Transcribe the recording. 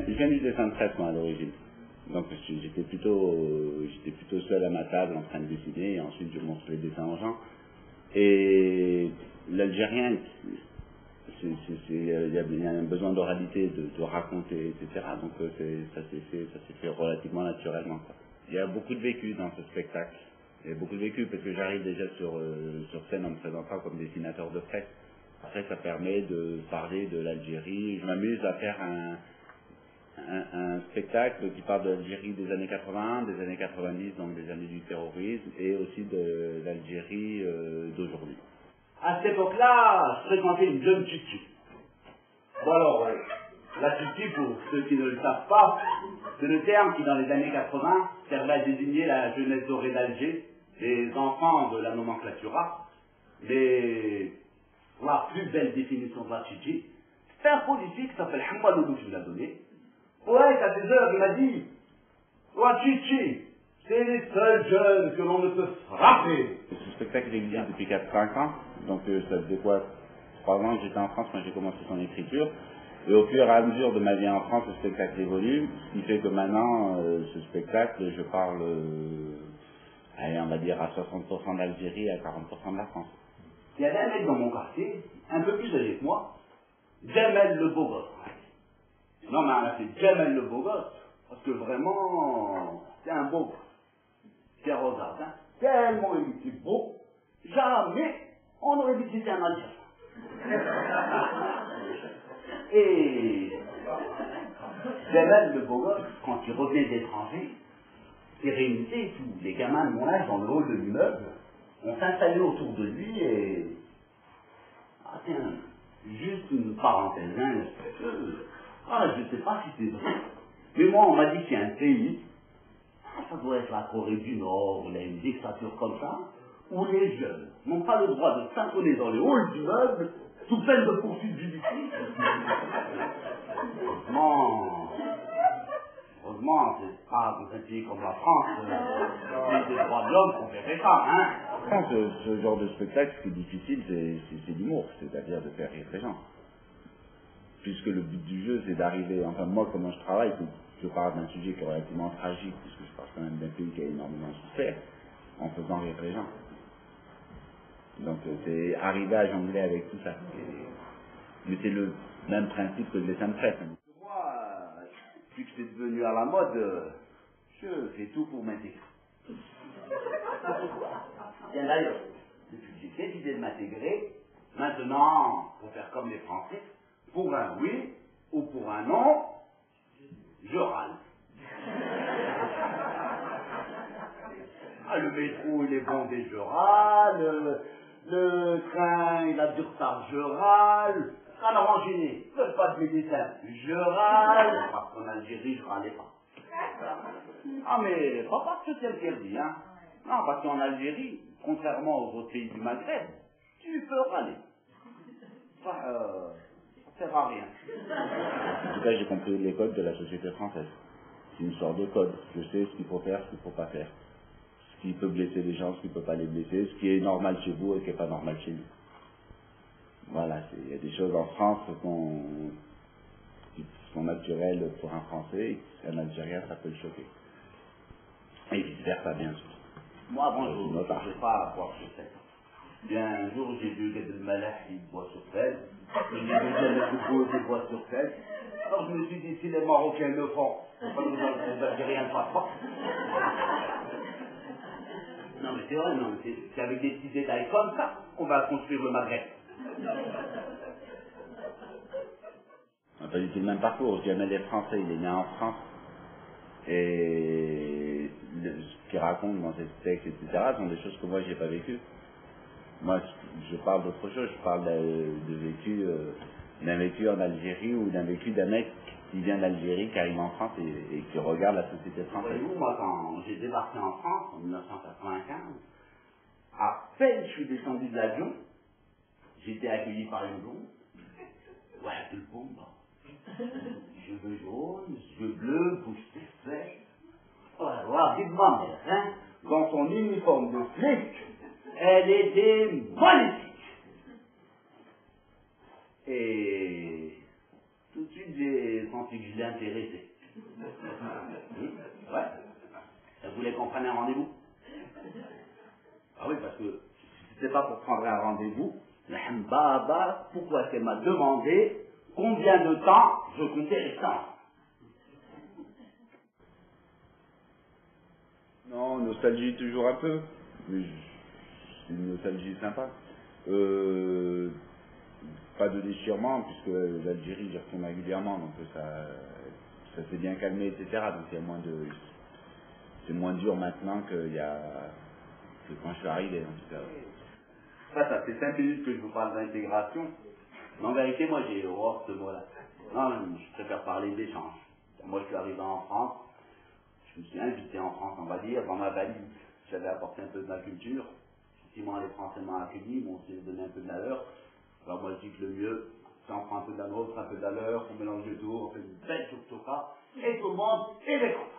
Je viens du dessin de presse, moi, à l'origine. Donc j'étais plutôt seul à ma table en train de dessiner, et ensuite je montre les dessins aux gens. Et l'Algérien, il y a un besoin d'oralité, de raconter, etc. Donc ça s'est fait relativement naturellement, quoi. Il y a beaucoup de vécu dans ce spectacle. Il y a beaucoup de vécu parce que j'arrive déjà sur scène en me présentant comme dessinateur de presse. Après, ça permet de parler de l'Algérie. Je m'amuse à faire un spectacle qui parle de l'Algérie des années 80, des années 90, donc des années du terrorisme, et aussi de l'Algérie d'aujourd'hui. À cette époque-là, je fréquentais une jeune Titi. Bon alors, la Titi, pour ceux qui ne le savent pas, c'est le terme qui, dans les années 80, servait à désigner la jeunesse dorée d'Alger, les enfants de la nomenclatura. Mais la plus belle définition de la Titi, c'est un policier qui s'appelle Hampa Loulou qui me l'a donné. Ouais, à 16 heures, il m'a dit, la Titi, c'est les seuls jeunes que l'on ne peut frapper. Ce spectacle existe depuis 4-5 ans, donc ça faisait quoi, 3 ans que j'étais en France quand j'ai commencé son écriture, et au fur et à mesure de ma vie en France, le spectacle évolue, ce qui fait que maintenant, ce spectacle, je parle, allez, on va dire à 60% d'Algérie et à 40% de la France. Il y avait un mec dans mon quartier, un peu plus âgé que moi, Jamel le beau gosse. Non mais on a fait Jamel le beau gosse, parce que vraiment, c'est un beau gosse. Pierre Rosard, hein, tellement il était beau, jamais on aurait dit que c'était un Algérien. Et Jamel le beau gosse, quand il revenait d'étranger, il réunissait tous les gamins de mon âge dans le hall de l'immeuble. On s'installait autour de lui et... Ah tiens, juste une parenthèse, hein, je ne sais pas si c'est vrai, mais moi on m'a dit qu'il y a un pays, ça doit être la Corée du Nord, ou une dictature comme ça, où les jeunes n'ont pas le droit de s'installer dans les halls d'immeubles sous peine de poursuite judiciaire. Heureusement, c'est pas dans un pays comme la France, des droits de l'homme qu'on verrait pas, hein. Ce genre de spectacle, ce qui est difficile, c'est l'humour, c'est-à-dire de faire rire les gens. Puisque le but du jeu, c'est d'arriver, enfin moi, comment je travaille, je parle d'un sujet qui est relativement tragique, puisque je parle quand même d'un pays qui a énormément souffert, en faisant rire les gens. Donc c'est arriver à jongler avec tout ça. Mais c'est le même principe que le dessin de presse. Moi, depuis que c'est devenu à la mode, je fais tout pour m'intégrer. Bien d'ailleurs, depuis que j'ai décidé de m'intégrer, maintenant, pour faire comme les Français, pour un oui ou pour un non, je râle. Ah, le métro il est bondé, je râle. Le train il a du retard, je râle. Un oranginer, ne pas de médecin, je râle. Parce qu'en Algérie, je râlais pas. Ah mais pas parce que c'est interdit, hein. Non, parce qu'en Algérie, contrairement aux autres pays du Maghreb, tu peux râler. Ça sert à rien. En tout cas, j'ai compris les codes de la société française. C'est une sorte de code. Je sais ce qu'il faut faire, ce qu'il ne faut pas faire. Ce qui peut blesser les gens, ce qui ne peut pas les blesser, ce qui est normal chez vous et ce qui n'est pas normal chez nous. Voilà, il y a des choses en France qui sont naturelles pour un Français et qu'un Algérien, ça peut le choquer. Et vice-versa, bien sûr. Moi, avant, je ne sais pas boire sur scène. Bien, un jour, j'ai vu Gad Elmaleh qui boit sur scène. J'ai vu Jamel Debbouze qui boit sur scène. Alors, je me suis dit, si les Marocains le font, pourquoi les Algériens ne le fassent pas? Non, mais c'est vrai, non, c'est avec des petits détails comme ça qu'on va construire le Maghreb. On n'a pas du tout le même parcours. Jamel est français, il est né en France. Et ce qu'il raconte dans ses textes, etc., sont des choses que moi, j'ai pas vécues. Moi, je parle d'autre chose. Je parle d'un vécu en Algérie ou d'un vécu d'un mec qui vient d'Algérie, qui arrive en France et qui regarde la société française. Voyez-vous, moi, quand j'ai débarqué en France, en 1995, à peine je suis descendu de l'avion, j'ai été accueilli par une blonde. Ouais, tout le monde, cheveux jaunes, yeux bleus, bouche sèche. Voilà, dites ma mère, hein, dans son uniforme de flic, elle était magnifique. Et tout de suite, j'ai senti que je l'ai intéressé. Ouais. Vous voulez qu'on prenne un rendez-vous? Ah oui, parce que si c'était pas pour prendre un rendez-vous, Baba, pourquoi est-ce qu'elle m'a demandé combien de temps je comptais rester en France? Non, nostalgie toujours un peu, mais c'est une nostalgie sympa. Pas de déchirement, puisque l'Algérie, j'y retourne régulièrement, donc ça s'est bien calmé, etc. Donc il y a c'est moins dur maintenant que quand je suis arrivé, en tout cas. Ça fait 5 minutes que je vous parle d'intégration. Mais en vérité, moi, j'ai horreur de ce mot-là. Non, je préfère parler d'échange. Moi, je suis arrivé en France, je me suis invité en France, on va dire, dans ma valise. J'avais apporté un peu de ma culture. Effectivement, les Français m'ont accueilli, m'ont aussi donné un peu de la leur. Alors moi, je dis que le mieux, c'est on prend un peu de la nôtre, un peu de la leur, on mélange le tout, on fait une belle tourtoka, et tout le monde est content.